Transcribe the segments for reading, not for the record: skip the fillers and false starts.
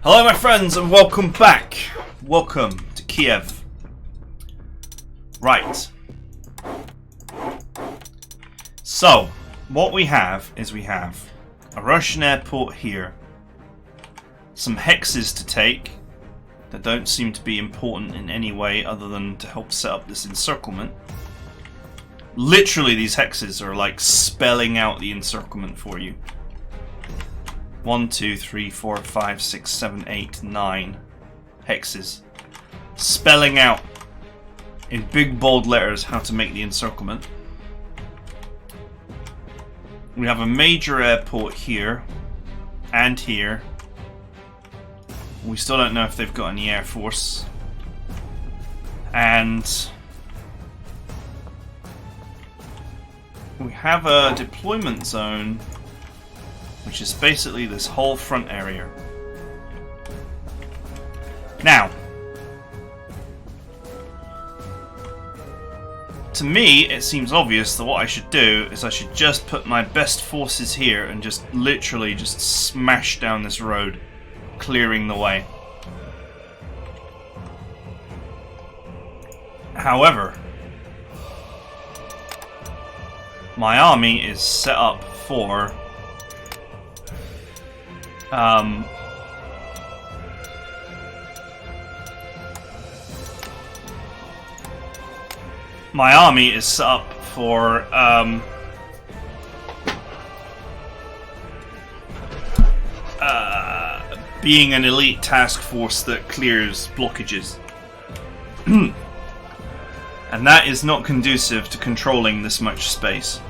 Hello my friends and welcome back. Welcome to Kiev. Right. So, what we have is we have a Russian airport here. Some hexes to take that don't seem to be important in any way other than to help set up this encirclement. Literally these hexes are like spelling out the encirclement for you. 1, 2, 3, 4, 5, 6, 7, 8, 9 hexes. Spelling out in big bold letters how to make the encirclement. We have a major airport here and here. We still don't know if they've got any air force. And we have a deployment zone, which is basically this whole front area. Now, to me, it seems obvious that what I should do is I should just put my best forces here and just literally just smash down this road, clearing the way. However, my army is set up for my army is set up for being an elite task force that clears blockages. And that is not conducive to controlling this much space.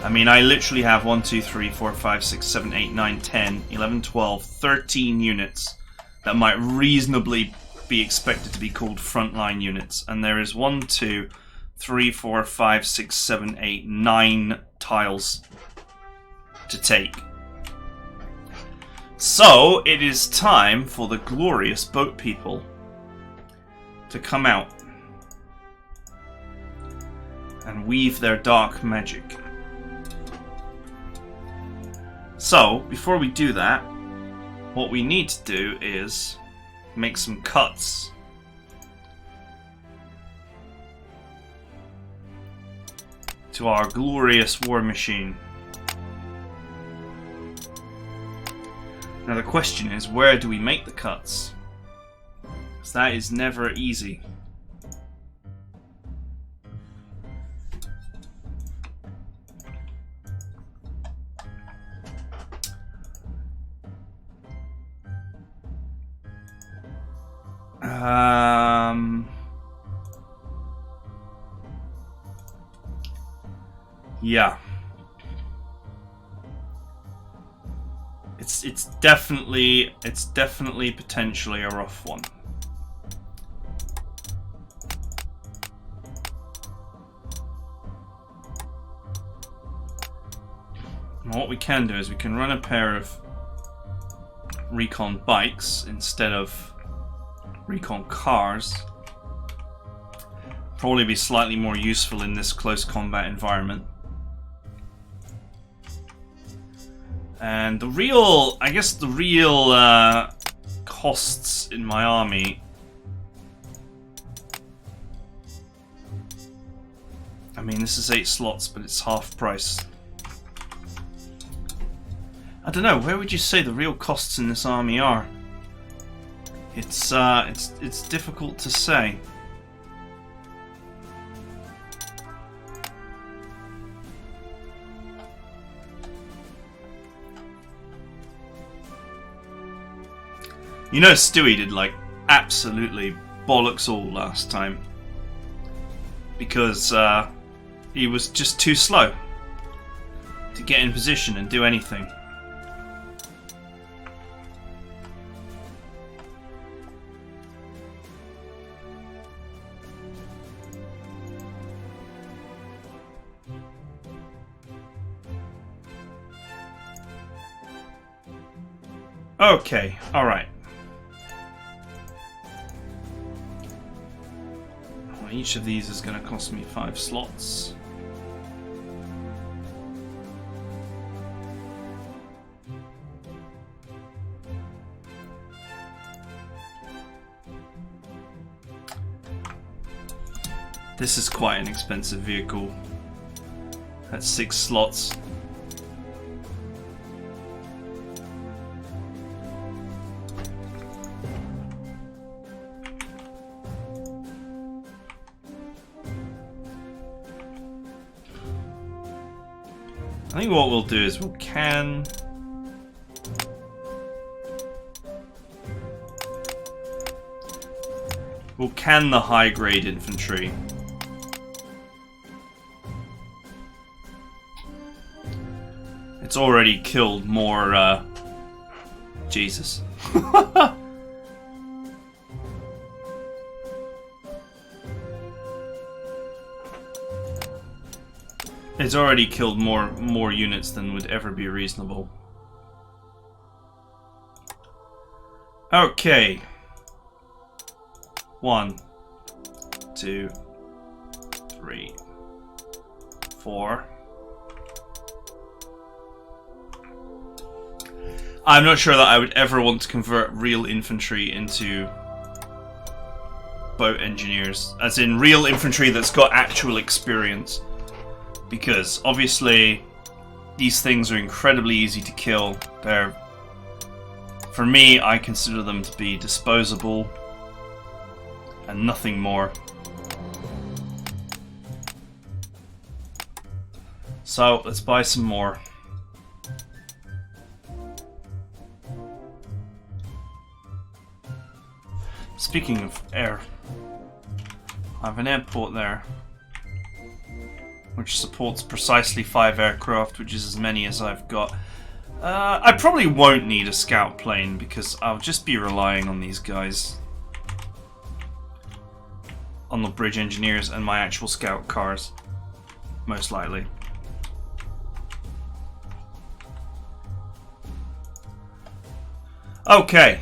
I mean, I literally have 1, 2, 3, 4, 5, 6, 7, 8, 9, 10, 11, 12, 13 units that might reasonably be expected to be called frontline units. And there is 1, 2, 3, 4, 5, 6, 7, 8, 9 tiles to take. So, it is time for the glorious boat people to come out and weave their dark magic. So, before we do that, what we need to do is make some cuts. To our glorious war machine. Now the question is, where do we make the cuts? Because that is never easy. Yeah. It's definitely potentially a rough one. And what we can do is we can run a pair of recon bikes instead of recon cars. Probably be slightly more useful in this close combat environment. And the real, I guess the real costs in my army, I mean this is 8 slots but it's half price. I don't know, where would you say the real costs in this army are? It's difficult to say. You know Stewie did like absolutely bollocks all last time. Because he was just too slow to get in position and do anything. Okay, alright. Each of these is going to cost me 5 slots. This is quite an expensive vehicle. That's 6 slots. I think what we'll do is we'll can the high grade infantry. It's already killed more Jesus. It's already killed more units than would ever be reasonable. Okay. 1, 2, 3, 4. I'm not sure that I would ever want to convert real infantry into boat engineers, as in real infantry that's got actual experience. Because obviously these things are incredibly easy to kill. For me, I consider them to be disposable and nothing more. So let's buy some more. Speaking of air, I have an airport there which supports precisely 5 aircraft, which is as many as I've got. I probably won't need a scout plane because I'll just be relying on these guys. On the bridge engineers and my actual scout cars, most likely. Okay.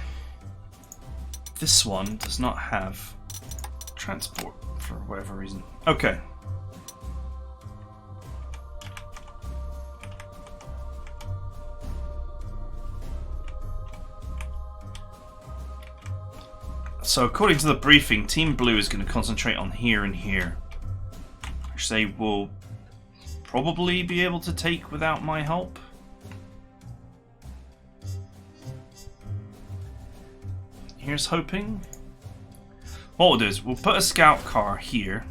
This one does not have transport for whatever reason. Okay. So according to the briefing, Team Blue is going to concentrate on here and here, which they will probably be able to take without my help. Here's hoping. What we'll do is we'll put a scout car here,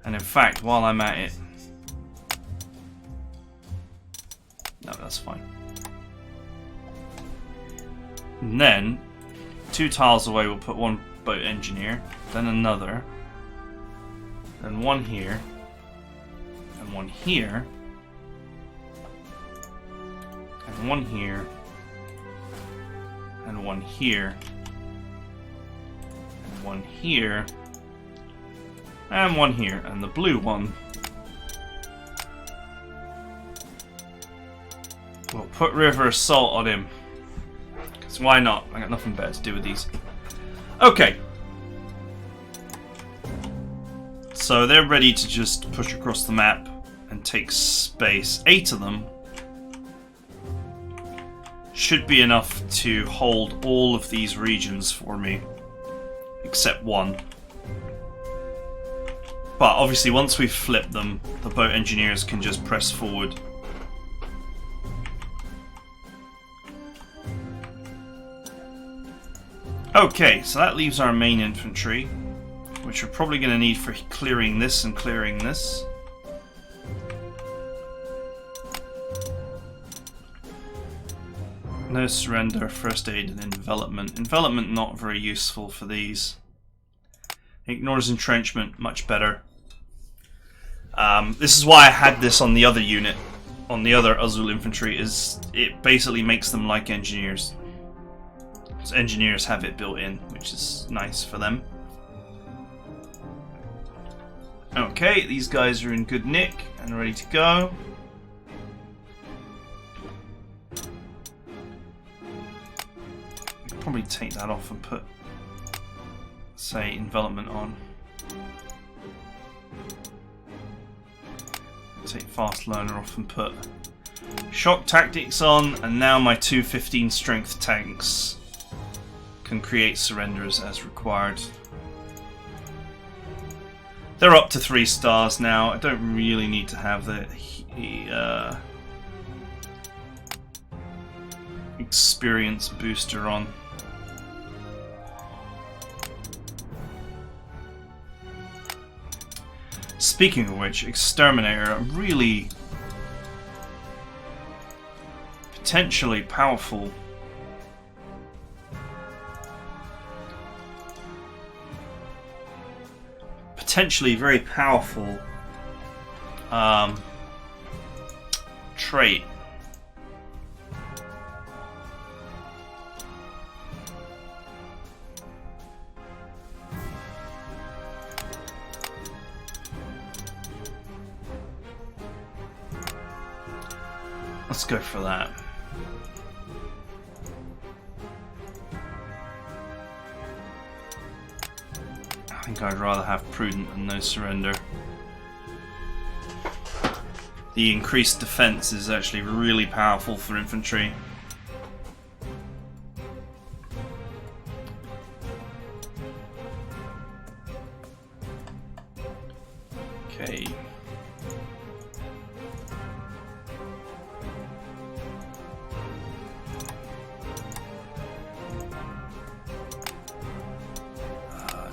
and in fact, while I'm at it, no, that's fine. And then 2 tiles away, we'll put one boat engineer, then another, then one here, and one here, and one here, and one here, and one here, and one here, and the blue one we'll put river assault on him. Because why not? I got nothing better to do with these. Okay. So they're ready to just push across the map and take space. 8 of them should be enough to hold all of these regions for me, except one. But obviously once we've flipped them, the boat engineers can just press forward. Okay, so that leaves our main infantry, which we're probably going to need for clearing this and clearing this. No surrender, first aid, and envelopment. Envelopment not very useful for these. Ignores entrenchment, much better. This is why I had this on the other unit, on the other Azul infantry, is it basically makes them like engineers. So engineers have it built in, which is nice for them. Okay, these guys are in good nick and ready to go. Probably take that off and put, say, envelopment on. Take fast learner off and put shock tactics on, and now my 2 15 strength tanks can create surrenders as required. They're up to 3 stars now. I don't really need to have the experience booster on. Speaking of which, Exterminator, really potentially powerful. Potentially very powerful trait. Let's go for that. I think I'd rather have Prudent than No Surrender. The increased defense is actually really powerful for infantry. Okay.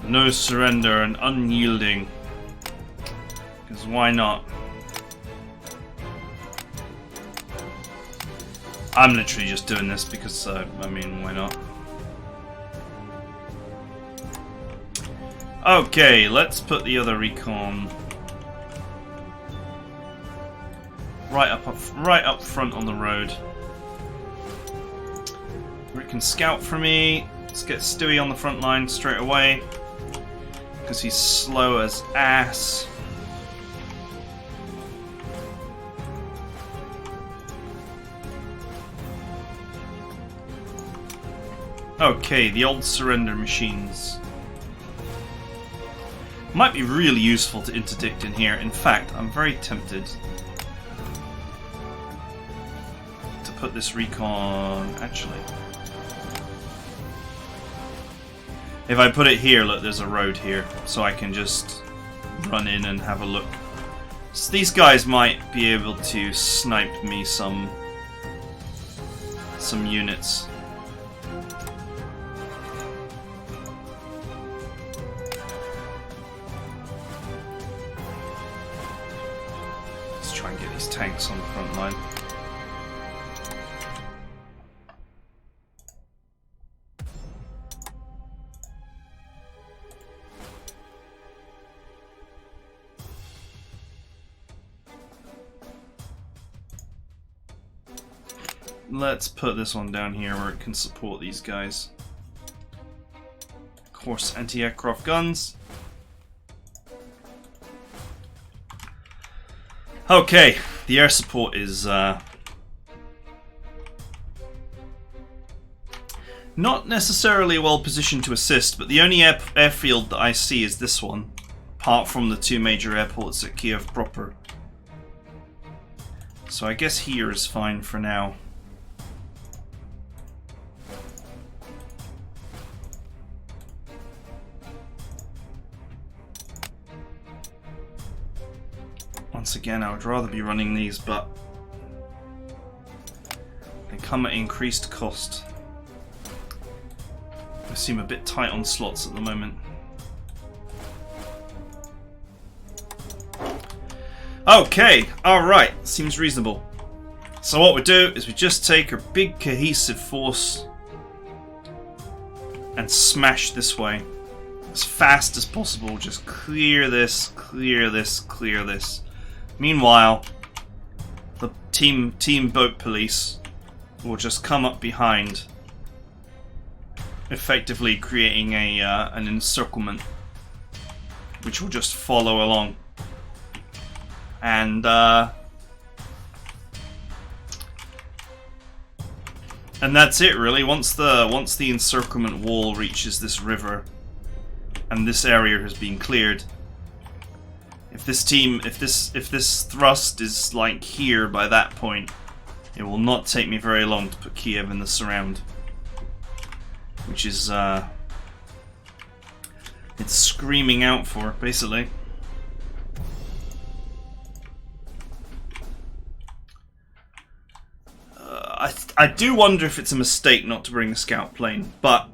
No surrender and unyielding. Because why not? I'm literally just doing this because, I mean, why not? Okay, let's put the other recon right up front on the road. Rick can scout for me. Let's get Stewie on the front line straight away. Because he's slow as ass. Okay, the old surrender machines. Might be really useful to interdict in here. In fact, I'm very tempted to put this recon... Actually... If I put it here, look, there's a road here, so I can just run in and have a look. So these guys might be able to snipe me some units. Let's try and get these tanks on the front line. Let's put this one down here where it can support these guys. Of course, anti-aircraft guns. Okay, the air support is not necessarily well positioned to assist, but the only airfield that I see is this one, apart from the 2 major airports at Kiev proper. So I guess here is fine for now. Once again, I would rather be running these, but they come at increased cost. I seem a bit tight on slots at the moment. Okay, alright, seems reasonable. So what we do is we just take our big cohesive force and smash this way. As fast as possible, just clear this, clear this, clear this. Meanwhile, the team boat police will just come up behind, effectively creating an encirclement, which will just follow along, and that's it really. Once the encirclement wall reaches this river, and this area has been cleared. If this thrust is like here by that point, it will not take me very long to put Kiev in the surround, which is it's screaming out for basically. I do wonder if it's a mistake not to bring a scout plane, but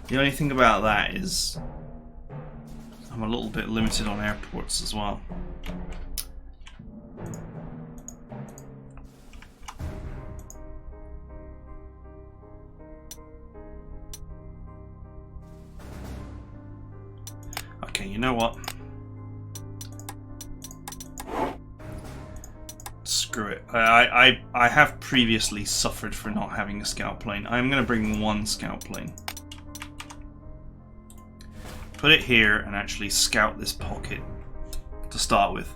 the only thing about that is I'm a little bit limited on airports as well. Okay, you know what? Screw it. I have previously suffered for not having a scout plane. I'm going to bring one scout plane. Put it here and actually scout this pocket to start with.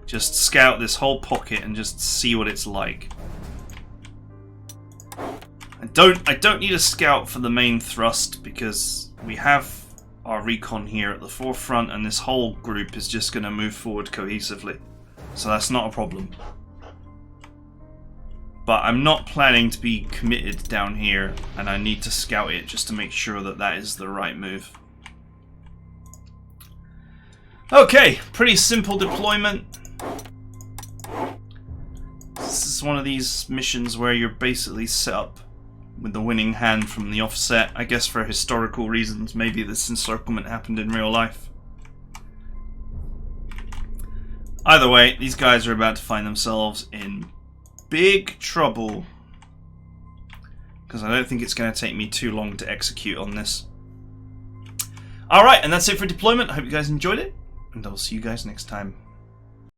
Just scout this whole pocket and just see what it's like. I don't need a scout for the main thrust because we have our recon here at the forefront and this whole group is just going to move forward cohesively. So that's not a problem. But I'm not planning to be committed down here and I need to scout it just to make sure that that is the right move. Okay, pretty simple deployment. This is one of these missions where you're basically set up with the winning hand from the offset. I guess for historical reasons, maybe this encirclement happened in real life. Either way, these guys are about to find themselves in big trouble. Because I don't think it's going to take me too long to execute on this. Alright, and that's it for deployment. I hope you guys enjoyed it. And I'll see you guys next time.